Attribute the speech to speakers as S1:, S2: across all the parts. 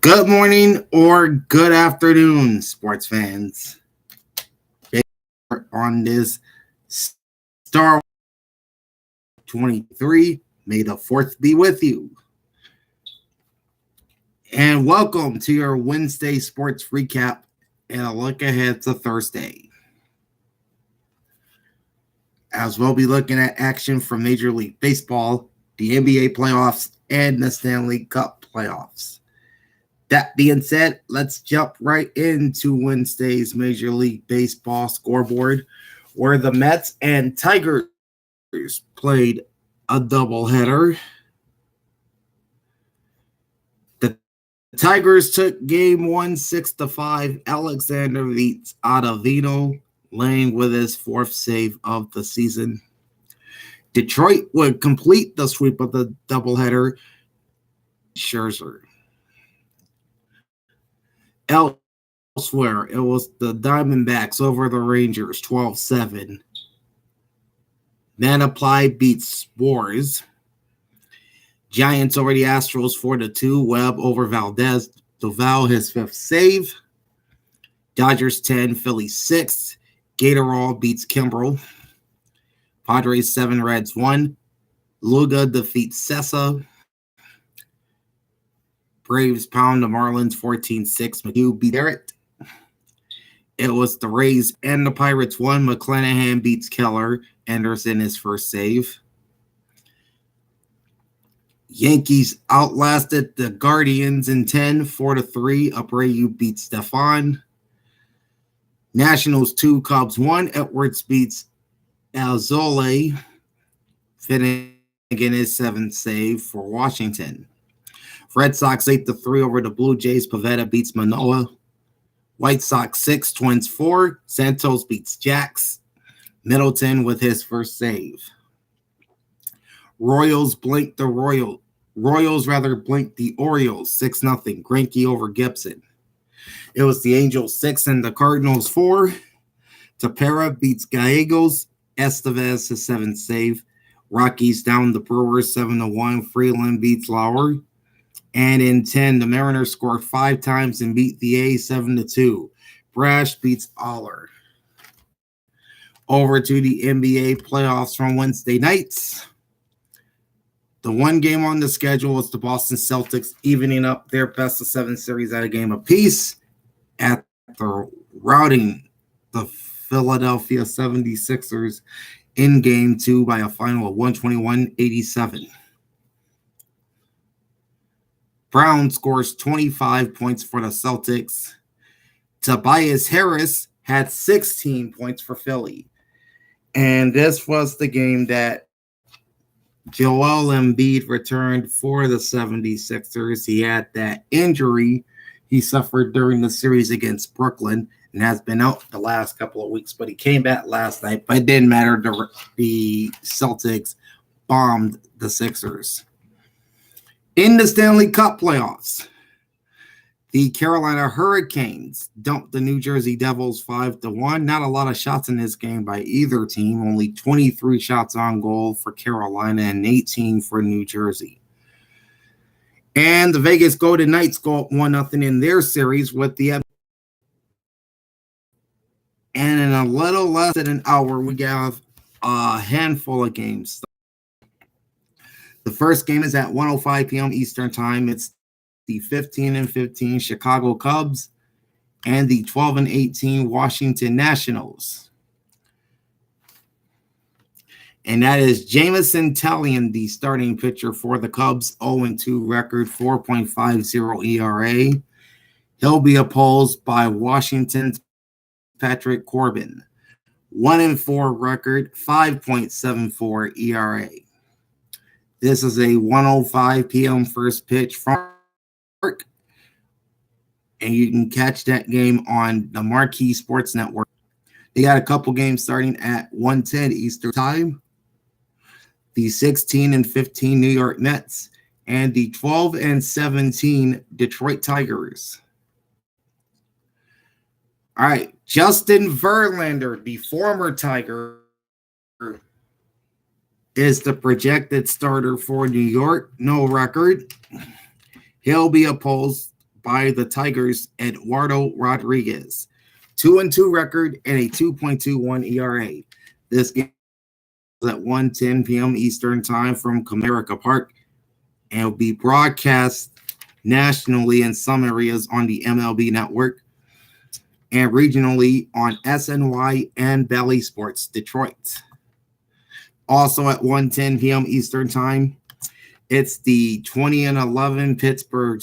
S1: Good morning or good afternoon, sports fans. On this Star 23, may the 4th be with you. And welcome to your Wednesday sports recap and a look ahead to Thursday. As we'll be looking at action from Major League Baseball, the NBA playoffs, and the Stanley Cup playoffs. That being said, let's jump right into Wednesday's Major League Baseball scoreboard, where the Mets and Tigers played a doubleheader. The Tigers took game 1 6-5. Alexander Ottavino laying with his 4th save of the season. Detroit would complete the sweep of the doubleheader. Scherzer. Elsewhere, it was the Diamondbacks over the Rangers 12-7. Manaply beats Spurs. Giants over the Astros 4-2. Webb over Valdez. Doval his 5th save. Dodgers 10, Phillies 6. Gatorol beats Kimbrel. Padres 7, Reds 1. Luga defeats Sessa. Braves pound the Marlins 14-6. McHugh beat Garrett. It was the Rays and the Pirates 1. McClanahan beats Keller. Anderson his 1st save. Yankees outlasted the Guardians in 10, 4-3. Abreu beats Stefan. Nationals 2, Cubs 1. Edwards beats Alzole. Finnegan his 7th save for Washington. Red Sox 8-3 over the Blue Jays. Pivetta beats Manoah. White Sox 6, Twins 4. Santos beats Jax. Middleton with his 1st save. Royals blinked the Orioles 6-0. Greinke over Gibson. It was the Angels 6 and the Cardinals 4. Tepera beats Gallegos. Estevez his 7th save. Rockies down the Brewers 7-1. Freeland beats Lauer. And in 10, the Mariners scored 5 times and beat the A's 7-2. Brash beats Aller. Over to the NBA playoffs from Wednesday nights. The one game on the schedule was the Boston Celtics evening up their best-of-7 series at a game apiece after routing the Philadelphia 76ers in Game 2 by a final of 121-87. Brown scores 25 points for the Celtics. Tobias Harris had 16 points for Philly. And this was the game that Joel Embiid returned for the 76ers. He had that injury he suffered during the series against Brooklyn and has been out the last couple of weeks, but he came back last night. But it didn't matter. The Celtics bombed the Sixers. In the Stanley Cup playoffs, the Carolina Hurricanes dumped the New Jersey Devils 5-1. Not a lot of shots in this game by either team. Only 23 shots on goal for Carolina and 18 for New Jersey. And the Vegas Golden Knights go up 1-0 in their series with the... And in a little less than an hour, we have a handful of games. The first game is at 1:05 p.m. Eastern Time. It's the 15-15 Chicago Cubs and the 12-18 Washington Nationals. And that is Jamison Tallien, the starting pitcher for the Cubs, 0-2 record, 4.50 ERA. He'll be opposed by Washington's Patrick Corbin, 1-4 record, 5.74 ERA. This is a 1:05 p.m. first pitch from Park, and you can catch that game on the Marquee Sports Network. They got a couple games starting at 1:10 Eastern Time. The 16-15 New York Mets and the 12-17 Detroit Tigers. All right, Justin Verlander, the former Tiger, is the projected starter for New York. No record. He'll be opposed by the Tigers, Eduardo Rodriguez. 2-2 record and a 2.21 ERA. This game is at 1:10 p.m. Eastern Time from Comerica Park and will be broadcast nationally in some areas on the MLB Network and regionally on SNY and Bally Sports Detroit. Also at 1:10 p.m. Eastern Time, it's the 2011 Pittsburgh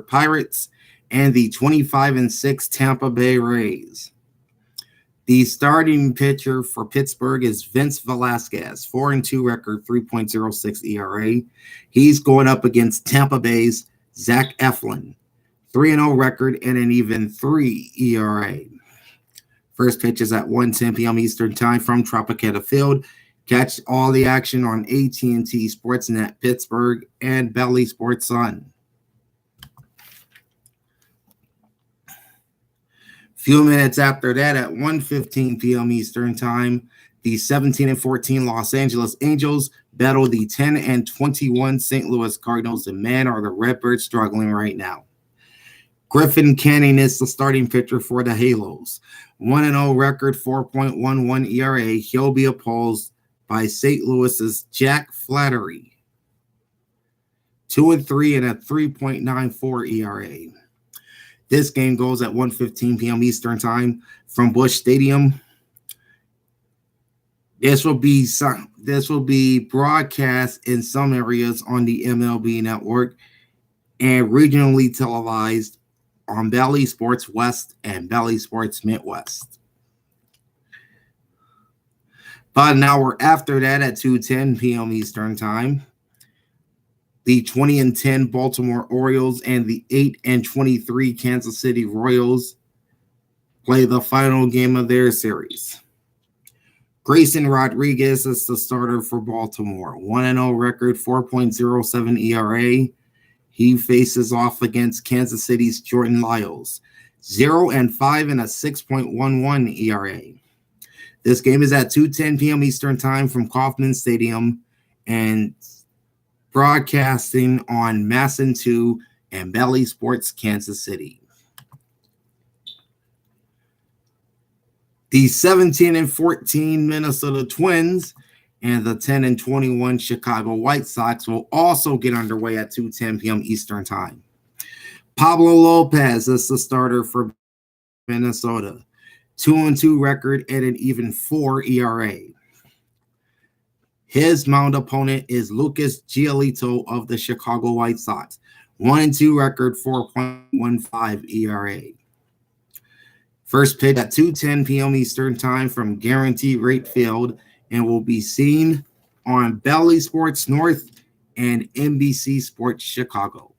S1: Pirates and the 25-6 Tampa Bay Rays. The starting pitcher for Pittsburgh is Vince Velasquez, 4-2 record, 3.06 ERA. He's going up against Tampa Bay's Zach Eflin, 3-0 record and an even 3 ERA. First pitch is at 1:10 p.m. Eastern Time from Tropicana Field. Catch all the action on AT&T Sportsnet Pittsburgh and Bally Sports Sun. Few minutes after that, at 1:15 p.m. Eastern Time, the 17-14 Los Angeles Angels battle the 10-21 St. Louis Cardinals. And man, are the Redbirds struggling right now. Griffin Canning is the starting pitcher for the Halos. 1-0 record, 4.11 ERA. He'll be opposed by St. Louis's Jack Flattery. 2-3 and a 3.94 ERA. This game goes at 1:15 p.m. Eastern Time from Busch Stadium. This will be broadcast in some areas on the MLB Network and regionally televised on Bally Sports West and Bally Sports Midwest. About an hour after that, at 2:10 p.m. Eastern Time, the 20-10 Baltimore Orioles and the 8-23 Kansas City Royals play the final game of their series. Grayson Rodriguez is the starter for Baltimore. 1-0 record, 4.07 ERA. He faces off against Kansas City's Jordan Lyles. 0-5 and a 6.11 ERA. This game is at 2:10 p.m. Eastern Time from Kauffman Stadium and broadcasting on Masson 2 and Bally Sports Kansas City. The 17-14 Minnesota Twins and the 10-21 Chicago White Sox will also get underway at 2:10 p.m. Eastern Time. Pablo Lopez is the starter for Minnesota. 2-2 record and an even 4 ERA. His mound opponent is Lucas Giolito of the Chicago White Sox. 1-2 record, 4.15 ERA. First pitch at 2:10 p.m. Eastern Time from Guarantee Rate Field and will be seen on Bally Sports North and NBC Sports Chicago.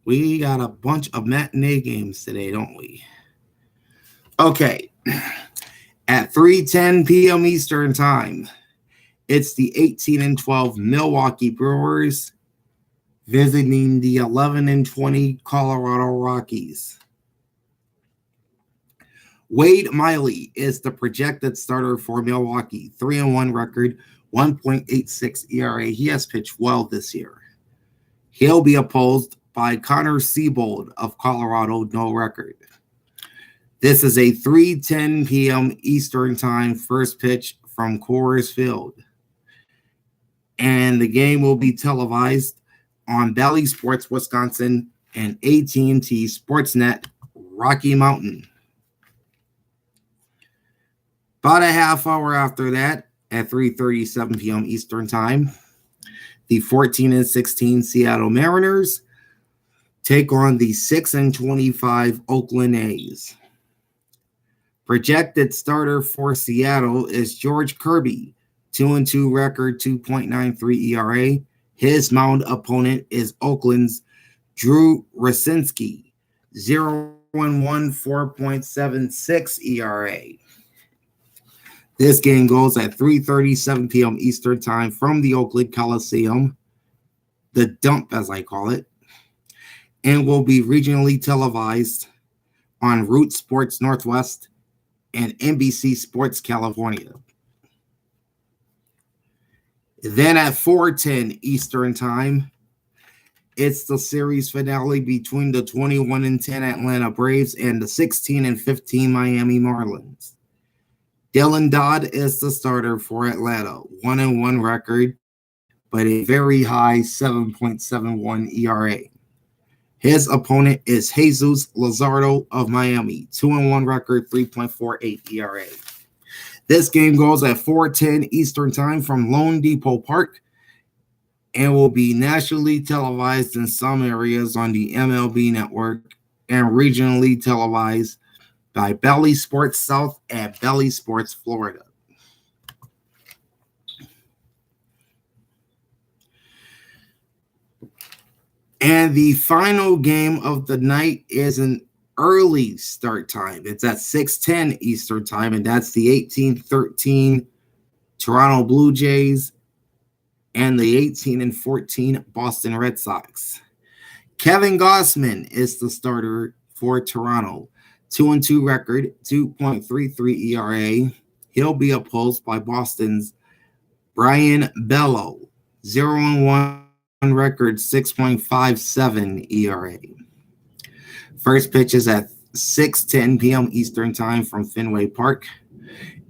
S1: We got a bunch of matinee games today, don't we? Okay. At 3:10 p.m. Eastern Time, it's the 18-12 Milwaukee Brewers visiting the 11-20 Colorado Rockies. Wade Miley is the projected starter for Milwaukee. 3-1 record, 1.86 ERA. He has pitched well this year. He'll be opposed by Connor Siebold of Colorado, no record. This is a 3:10 p.m. Eastern Time first pitch from Coors Field. And the game will be televised on Bally Sports Wisconsin and AT&T Sportsnet Rocky Mountain. About a half hour after that, at 3:37 p.m. Eastern Time, the 14-16 Seattle Mariners take on the 6-25 Oakland A's. Projected starter for Seattle is George Kirby, 2-2 record, 2.93 ERA. His mound opponent is Oakland's Drew Rosinski, 0-1, 4.76 ERA. This game goes at 3:37 p.m. Eastern Time from the Oakland Coliseum, the dump as I call it, and will be regionally televised on Root Sports Northwest and NBC Sports California. Then at 4:10 Eastern Time, it's the series finale between the 21-10 Atlanta Braves and the 16-15 Miami Marlins. Dylan Dodd is the starter for Atlanta, 1-1 record, but a very high 7.71 ERA. His opponent is Jesus Luzardo of Miami, 2-1 record, 3.48 ERA. This game goes at 4:10 Eastern Time from Lone Depot Park and will be nationally televised in some areas on the MLB Network and regionally televised by Bally Sports South and Bally Sports Florida. And the final game of the night is an early start time. It's at 6:10 Eastern Time, and that's the 18-13 Toronto Blue Jays and the 18-14 Boston Red Sox. Kevin Gausman is the starter for Toronto. 2-2 record, 2.33 ERA. He'll be opposed by Boston's Brian Bello, 0-1 record, 6.57 ERA. First pitch is at 6:10 p.m. Eastern Time from Fenway Park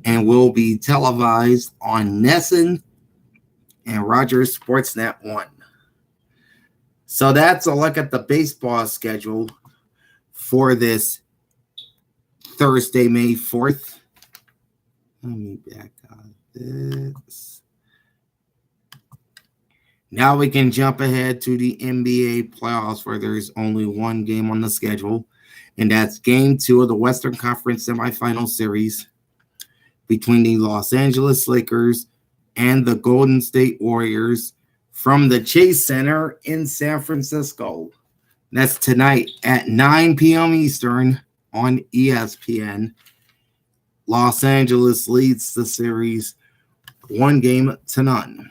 S1: and will be televised on NESN and Rogers Sportsnet 1. So that's a look at the baseball schedule for this Thursday, May 4th. Let me back on this. Now we can jump ahead to the NBA playoffs where there's only one game on the schedule, and that's Game 2 of the Western Conference semifinal series between the Los Angeles Lakers and the Golden State Warriors from the Chase Center in San Francisco. That's tonight at 9 p.m. Eastern on ESPN. Los Angeles leads the series 1-0.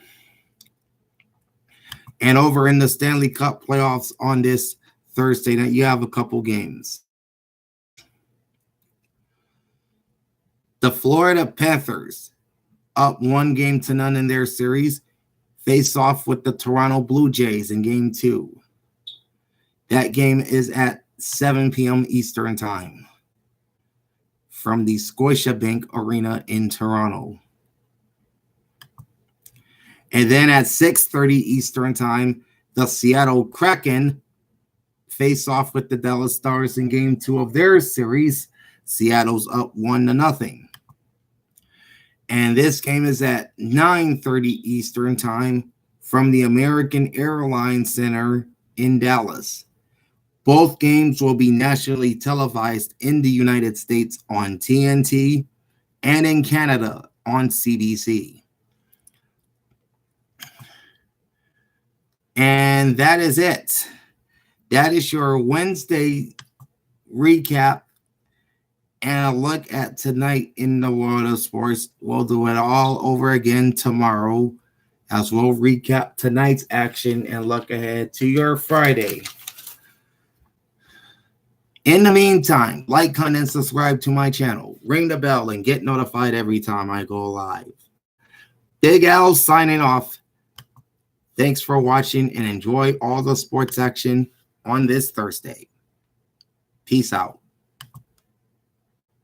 S1: And over in the Stanley Cup playoffs on this Thursday night, you have a couple games. The Florida Panthers, up 1-0 in their series, face off with the Toronto Blue Jays in Game 2. That game is at 7 p.m. Eastern Time from the Scotiabank Arena in Toronto. And then at 6:30 Eastern Time, the Seattle Kraken face off with the Dallas Stars in Game 2 of their series. Seattle's up 1-0. And this game is at 9:30 Eastern Time from the American Airlines Center in Dallas. Both games will be nationally televised in the United States on TNT and in Canada on CBC. And that is it. That is your Wednesday recap and a look at tonight in the world of sports. We'll do it all over again tomorrow as we'll recap tonight's action and look ahead to your Friday. In the meantime, like, comment, and subscribe to my channel. Ring the bell and get notified every time I go live. Big Al signing off. Thanks for watching and enjoy all the sports action on this Thursday. Peace out.